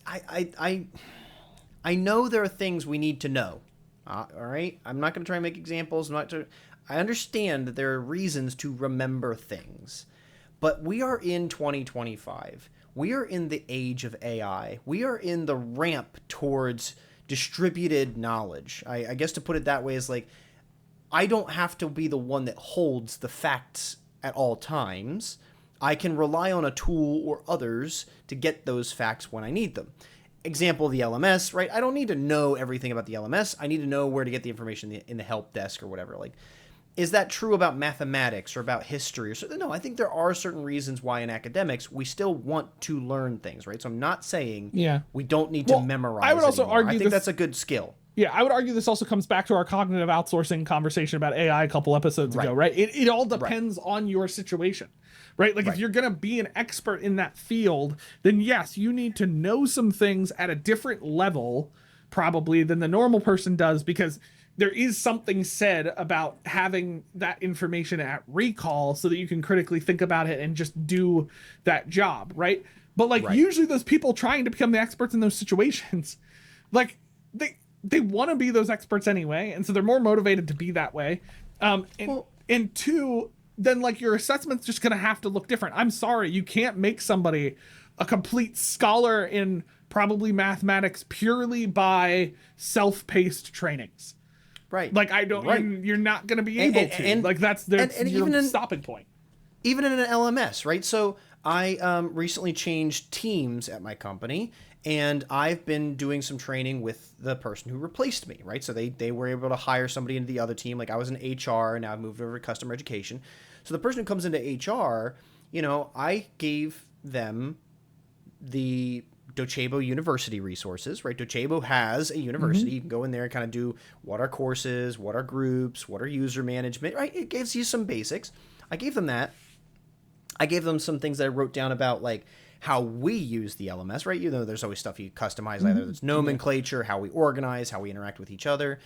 I know there are things we need to know, all right? I'm not going to try and make examples. I understand that there are reasons to remember things, but we are in 2025. We are in the age of AI. We are in the ramp towards distributed knowledge. I guess to put it that way is like, I don't have to be the one that holds the facts at all times. I can rely on a tool or others to get those facts when I need them. Example, the LMS, right? I don't need to know everything about the LMS. I need to know where to get the information in the help desk or whatever. Like, is that true about mathematics or about history? Or something? No, I think there are certain reasons why in academics we still want to learn things, right? So I'm not saying we don't need to memorize. I would also argue I think that's a good skill. Yeah, I would argue this also comes back to our cognitive outsourcing conversation about AI a couple episodes ago, right? It all depends on your situation, right? Like if you're going to be an expert in that field, then yes, you need to know some things at a different level probably than the normal person does, because there is something said about having that information at recall so that you can critically think about it and just do that job, right? But like usually those people trying to become the experts in those situations, like they want to be those experts anyway, and so they're more motivated to be that way. And two, then like your assessment's just gonna have to look different. I'm sorry, you can't make somebody a complete scholar in probably mathematics purely by self-paced trainings. Right. Like I don't, you're not going to be able to. And like that's your stopping point. Even in an LMS, right? So I recently changed teams at my company, and I've been doing some training with the person who replaced me, right? So they were able to hire somebody into the other team. Like I was in HR, and now I've moved over to customer education. So the person who comes into HR, I gave them the Docebo University resources, right? Docebo has a university. You can go in there and kind of do what are courses, what are groups, what are user management, right? It gives you some basics. I gave them that. I gave them some things that I wrote down about like how we use the LMS, right? There's always stuff you customize, either there's nomenclature, how we organize, how we interact with each other.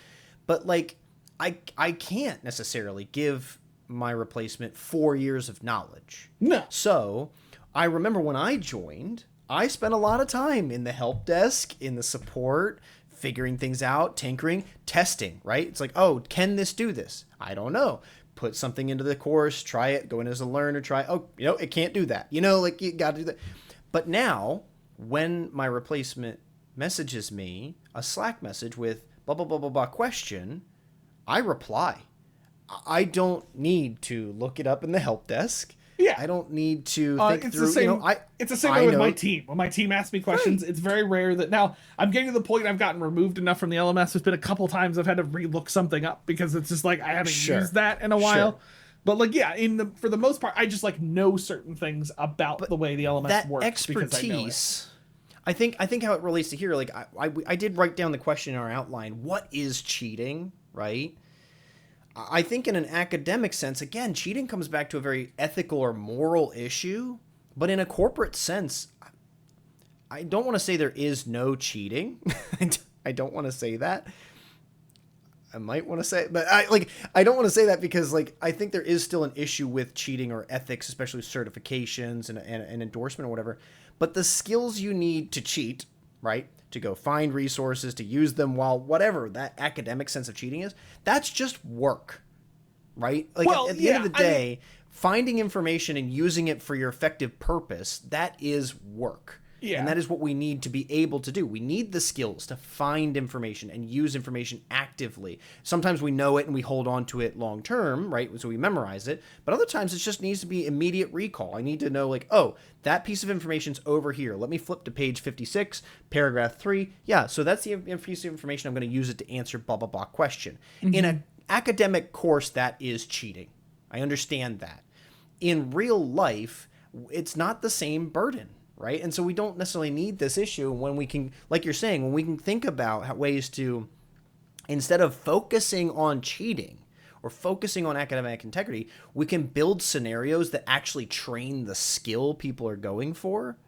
But like, I can't necessarily give my replacement 4 years of knowledge. No. So I remember when I joined, I spent a lot of time in the help desk, in the support, figuring things out, tinkering, testing, right? It's like, oh, can this do this? I don't know. Put something into the course, try it, go in as a learner, try, it can't do that. Like you got to do that. But now, when my replacement messages me a Slack message with blah, blah, blah, blah, blah question, I reply. I don't need to look it up in the help desk. Yeah. I don't need to think It's through. the same. It's the same way with my team. When my team asks me questions, it's very rare that now I'm getting to the point I've gotten removed enough from the LMS. There's been a couple times I've had to relook something up because it's just like I haven't used that in a while. Sure. But like, yeah, for the most part, I just like know certain things about the way the LMS that works expertise, because I know it. I think how it relates to here, like I did write down the question in our outline. What is cheating, right? I think in an academic sense, again, cheating comes back to a very ethical or moral issue. But in a corporate sense, I don't want to say there is no cheating. I don't want to say that. I might want to say, but I don't want to say that because like I think there is still an issue with cheating or ethics, especially certifications and endorsement or whatever. But the skills you need to cheat, right? To go find resources, to use them while whatever that academic sense of cheating is, that's just work, right? Like at the end of the day, finding information and using it for your effective purpose, that is work. Yeah. And that is what we need to be able to do. We need the skills to find information and use information actively. Sometimes we know it and we hold on to it long term, right? So we memorize it. But other times it just needs to be immediate recall. I need to know like, oh, that piece of information's over here. Let me flip to page 56, paragraph 3. Yeah, so that's the piece of information. I'm going to use it to answer blah, blah, blah question. Mm-hmm. In an academic course, that is cheating. I understand that. In real life, it's not the same burden. Right. And so we don't necessarily need this issue when we can, like you're saying, when we can think about ways to, instead of focusing on cheating or focusing on academic integrity, we can build scenarios that actually train the skill people are going for.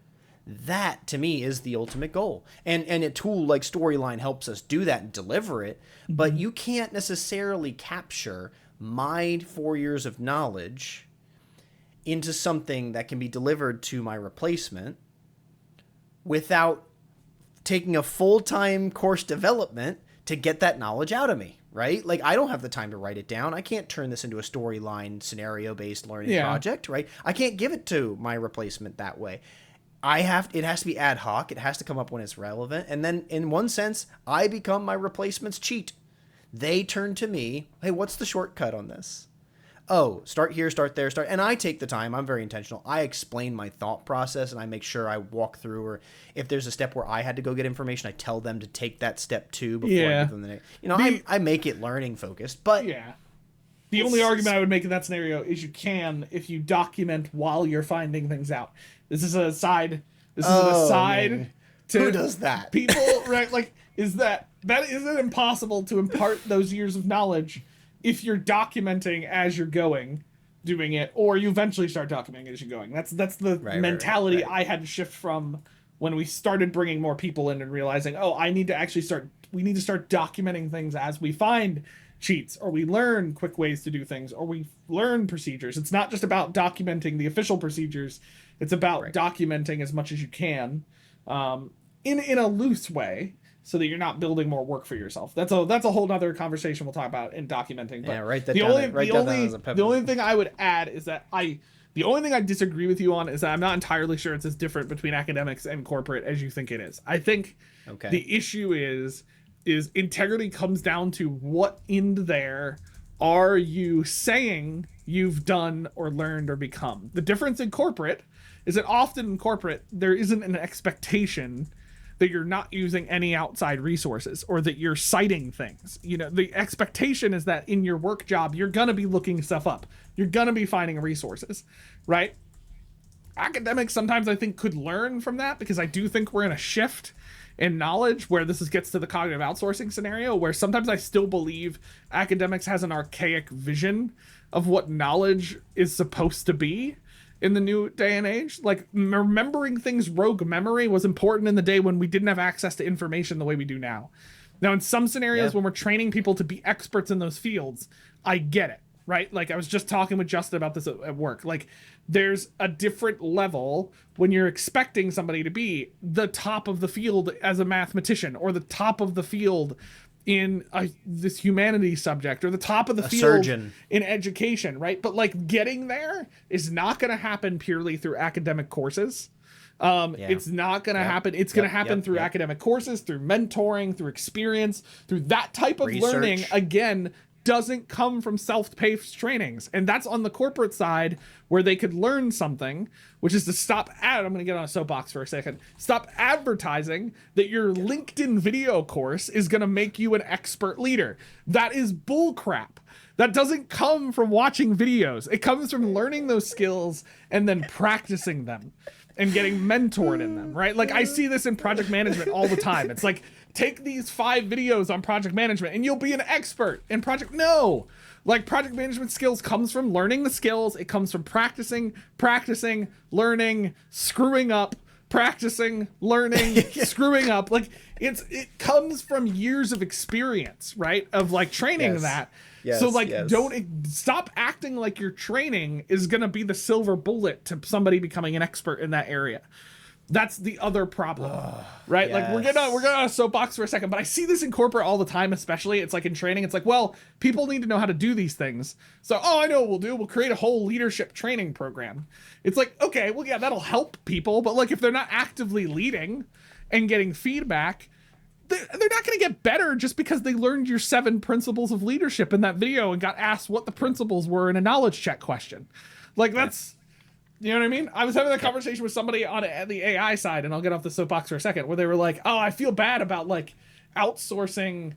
That to me is the ultimate goal. And a tool like Storyline helps us do that and deliver it. Mm-hmm. But you can't necessarily capture my 4 years of knowledge into something that can be delivered to my replacement without taking a full-time course development to get that knowledge out of me, right? Like I don't have the time to write it down. I can't turn this into a storyline scenario-based learning project, right? I can't give it to my replacement that way. It has to be ad hoc. It has to come up when it's relevant. And then in one sense, I become my replacement's cheat. They turn to me, hey, what's the shortcut on this? Oh, start here, start there, start. And I take the time. I'm very intentional. I explain my thought process and I make sure I walk through, or if there's a step where I had to go get information, I tell them to take that step too before I give them the next. I make it learning focused, but the only argument I would make in that scenario is you can if you document while you're finding things out. This is an aside. Man. To who does that? People, right? Like, is it impossible to impart those years of knowledge if you're documenting as you're doing it, or you eventually start documenting as you're going? That's the mentality I had to shift from when we started bringing more people in and realizing, we need to start documenting things as we find cheats, or we learn quick ways to do things, or we learn procedures. It's not just about documenting the official procedures. It's about documenting as much as you can, in a loose way, so that you're not building more work for yourself. That's a whole other conversation we'll talk about in documenting. But the only thing I would add is that the only thing I disagree with you on is that I'm not entirely sure it's as different between academics and corporate as you think it is. I think the issue is integrity comes down to what in there are you saying you've done or learned or become. The difference in corporate is that often in corporate there isn't an expectation that you're not using any outside resources or that you're citing things. The expectation is that in your work job, you're going to be looking stuff up. You're going to be finding resources, right? Academics sometimes I think could learn from that, because I do think we're in a shift in knowledge where this gets to the cognitive outsourcing scenario, where sometimes I still believe academics has an archaic vision of what knowledge is supposed to be. In the new day and age, like remembering things rogue memory was important in the day when we didn't have access to information the way we do now. Now, in some scenarios when we're training people to be experts in those fields, I get it, right? Like I was just talking with Justin about this at work. Like there's a different level when you're expecting somebody to be the top of the field as a mathematician, or the top of the field in this humanities subject, or the top of the field surgeon in education, right? But like getting there is not going to happen purely through academic courses. It's not going to happen. It's going to happen through academic courses, through mentoring, through experience, through that type of learning. Again, doesn't come from self-paced trainings. And that's on the corporate side where they could learn something, which is to I'm going to get on a soapbox for a second. Stop advertising that your LinkedIn video course is going to make you an expert leader. That is bullcrap. That doesn't come from watching videos. It comes from learning those skills and then practicing them and getting mentored in them, right? Like I see this in project management all the time. It's like, take these 5 videos on project management and you'll be an expert in no. Like project management skills comes from learning the skills. It comes from practicing, learning, screwing up, practicing, learning, screwing up. Like it comes from years of experience, right? Of like training that. So like don't stop acting like your training is going to be the silver bullet to somebody becoming an expert in that area. That's the other problem, right? Yes. Like we're getting on a soapbox for a second, but I see this in corporate all the time, especially. It's like in training. It's like, well, people need to know how to do these things. So, I know what we'll do. We'll create a whole leadership training program. It's like, okay, well, yeah, that'll help people. But like if they're not actively leading and getting feedback, they're not going to get better just because they learned your 7 principles of leadership in that video and got asked what the principles were in a knowledge check question. Like that's... You know what I mean? I was having a conversation with somebody on the AI side, and I'll get off the soapbox for a second, where they were like, oh, I feel bad about like outsourcing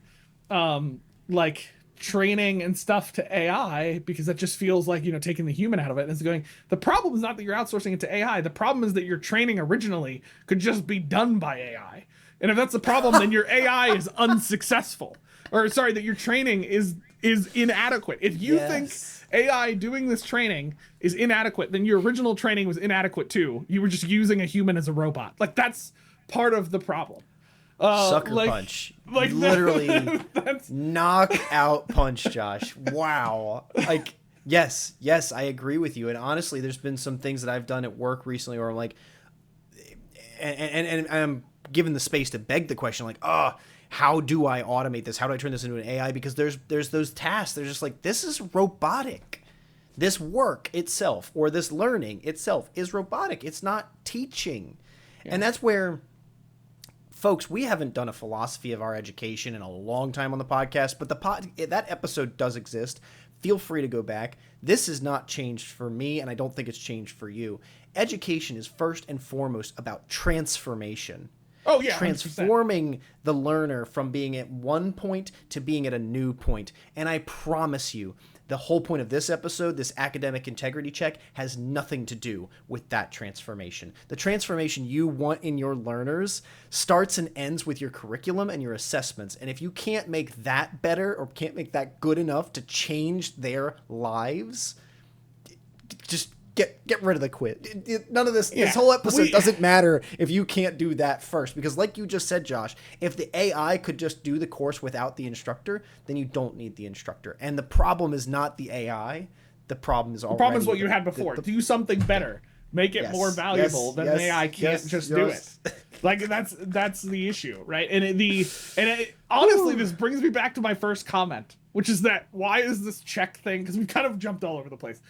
like training and stuff to AI because that just feels like, taking the human out of it. And it's going, the problem is not that you're outsourcing it to AI. The problem is that your training originally could just be done by AI. And if that's the problem, then your AI is unsuccessful. Or sorry, that your training is inadequate. If you think AI doing this training is inadequate, then your original training was inadequate too. You were just using a human as a robot. Like that's part of the problem. Sucker punch. Like literally knockout punch, Josh. Wow. Like, yes, I agree with you. And honestly, there's been some things that I've done at work recently where I'm like, and I'm given the space to beg the question, like, how do I automate this? How do I turn this into an AI? Because there's those tasks. They're just like, this is robotic. This work itself or this learning itself is robotic. It's not teaching. Yeah. And that's where, folks, we haven't done a philosophy of our education in a long time on the podcast, but that episode does exist. Feel free to go back. This has not changed for me, and I don't think it's changed for you. Education is first and foremost about transformation. Oh, yeah. Transforming 100%. The learner from being at one point to being at a new point. And I promise you, the whole point of this episode, this academic integrity check, has nothing to do with that transformation. The transformation you want in your learners starts and ends with your curriculum and your assessments. And if you can't make that better or can't make that good enough to change their lives, just get rid of the quit. None of this, this whole episode doesn't matter if you can't do that first. Because like you just said, Josh, if the AI could just do the course without the instructor, then you don't need the instructor. And the problem is not the AI. The problem is what you had before. Do something better. Make it more valuable than the AI can't just do it. Like that's the issue, right? And honestly, this brings me back to my first comment, which is that why is this check thing? Because we kind of jumped all over the place.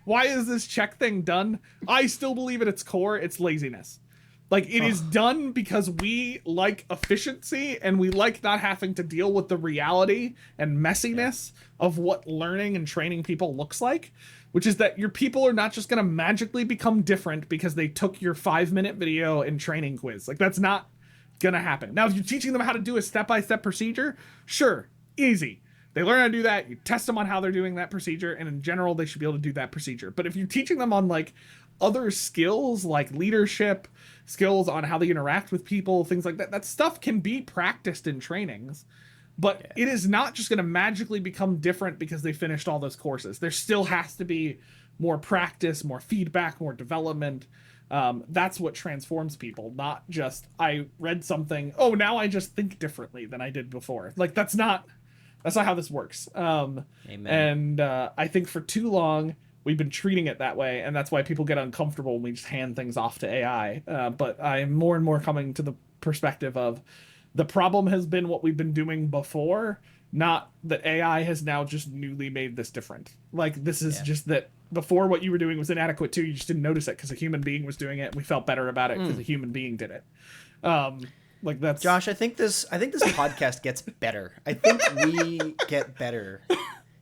Why is this check thing done? I still believe at its core, it's laziness. Like it is done because we like efficiency and we like not having to deal with the reality and messiness of what learning and training people looks like, which is that your people are not just going to magically become different because they took your 5-minute video and training quiz. Like that's not going to happen. Now, if you're teaching them how to do a step-by-step procedure, sure, easy. They learn how to do that. You test them on how they're doing that procedure. And in general, they should be able to do that procedure. But if you're teaching them on like other skills, like leadership, skills on how they interact with people, things like that, that stuff can be practiced in trainings. But it is not just going to magically become different because they finished all those courses. There still has to be more practice, more feedback, more development. That's what transforms people, not just I read something. Oh, now I just think differently than I did before. Like that's not how this works. Amen. And I think for too long we've been treating it that way, and that's why people get uncomfortable when we just hand things off to AI. But I'm more and more coming to the perspective of the problem has been what we've been doing before, not that AI has now just newly made this different. Like this is just that before what you were doing was inadequate too. You just didn't notice it because a human being was doing it, and we felt better about it because a human being did it. Like that's Josh, I think this podcast gets better. I think we get better.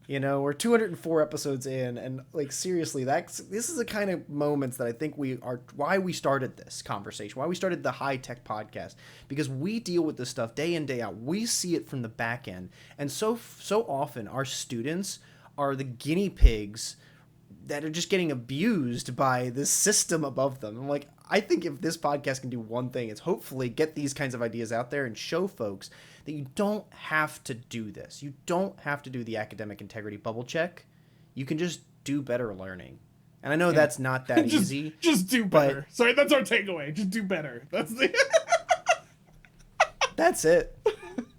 You know, we're 204 episodes in, and like seriously, this is the kind of moments that I think why we started this conversation, why we started the High Tech Podcast, because we deal with this stuff day in, day out. We see it from the back end, and so often our students are the guinea pigs that are just getting abused by this system above them. I'm like, I think if this podcast can do one thing, it's hopefully get these kinds of ideas out there and show folks that you don't have to do this. You don't have to do the academic integrity bubble check. You can just do better learning. And I know that's not that easy. Just do better. Sorry, that's our takeaway. Just do better. That's it.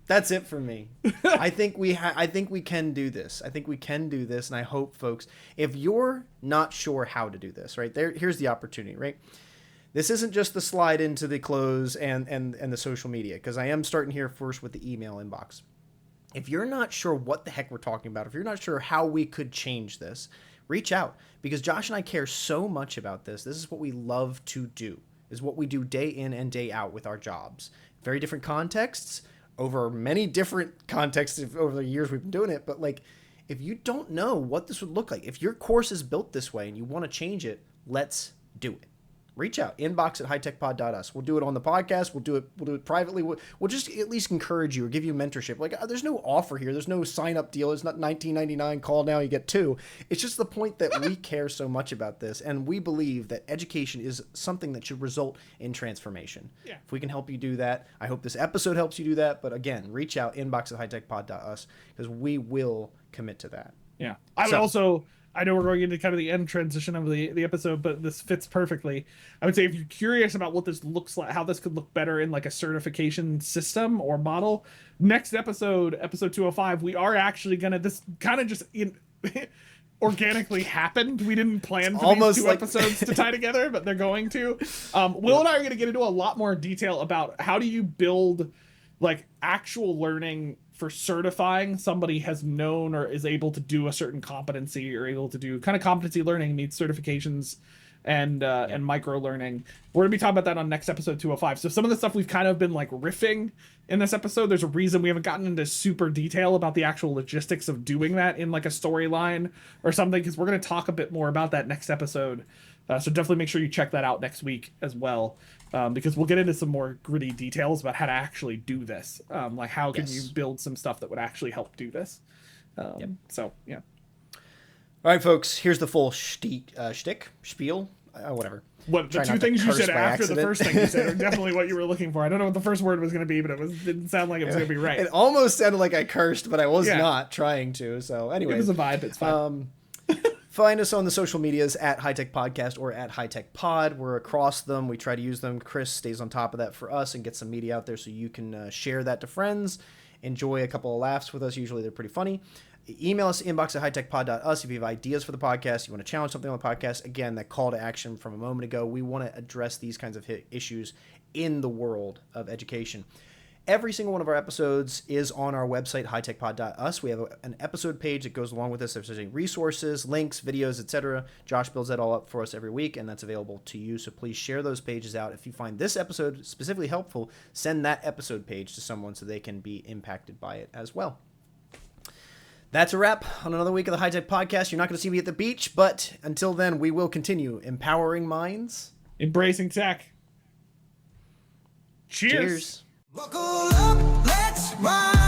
That's it for me. I think we can do this. I think we can do this, and I hope folks, if you're not sure how to do this, right there, here's the opportunity, right? This isn't just the slide into the close and the social media, because I am starting here first with the email inbox. If you're not sure what the heck we're talking about, if you're not sure how we could change this, reach out, because Josh and I care so much about this. This is what we love to do, is what we do day in and day out with our jobs. Very different contexts, over many different contexts over the years we've been doing it. But like, if you don't know what this would look like, if your course is built this way and you want to change it, let's do it. Reach out, inbox at hightechpod.us. We'll do it on the podcast. We'll do it privately. We'll just at least encourage you or give you mentorship. Like, there's no offer here. There's no sign up deal. It's not $19.99. Call now, you get 2. It's just the point that we care so much about this, and we believe that education is something that should result in transformation. Yeah. If we can help you do that, I hope this episode helps you do that. But again, reach out, inbox at hightechpod.us, because we will commit to that. Yeah. I know we're going into kind of the end transition of the episode, but this fits perfectly. I would say if you're curious about what this looks like, how this could look better in like a certification system or model, next episode 205, we are actually going to, this kind of just organically happened. We didn't plan for these 2 episodes to tie together, but they're going to. Will and I are going to get into a lot more detail about how do you build like actual learning for certifying somebody has known or is able to do a certain competency, or able to do kind of competency learning meets certifications and micro learning. We're gonna be talking about that on next episode 205. So some of the stuff we've kind of been like riffing in this episode, there's a reason we haven't gotten into super detail about the actual logistics of doing that in like a storyline or something, because we're going to talk a bit more about that next episode. So definitely make sure you check that out next week as well, because we'll get into some more gritty details about how to actually do this. Like how can you build some stuff that would actually help do this. So, yeah. All right, folks, here's the full shtick, spiel, whatever. What the 2 things you said after the first thing you said are definitely what you were looking for. I don't know what the first word was going to be, but it didn't sound like it was going to be right. It almost sounded like I cursed, but I was not trying to. So anyway, it was a vibe. It's fine. Find us on the social medias at High Tech Podcast or at High Tech Pod. We're across them. We try to use them. Chris stays on top of that for us and gets some media out there so you can share that to friends. Enjoy a couple of laughs with us. Usually they're pretty funny. Email us, inbox at hightechpod.us if you have ideas for the podcast, you want to challenge something on the podcast. Again, that call to action from a moment ago. We want to address these kinds of issues in the world of education. Every single one of our episodes is on our website, hightechpod.us. We have an episode page that goes along with this. There's any resources, links, videos, etc. Josh builds that all up for us every week, and that's available to you. So please share those pages out. If you find this episode specifically helpful, send that episode page to someone so they can be impacted by it as well. That's a wrap on another week of the High Tech Podcast. You're not going to see me at the beach, but until then, we will continue empowering minds, embracing tech. Cheers. Buckle up, let's ride.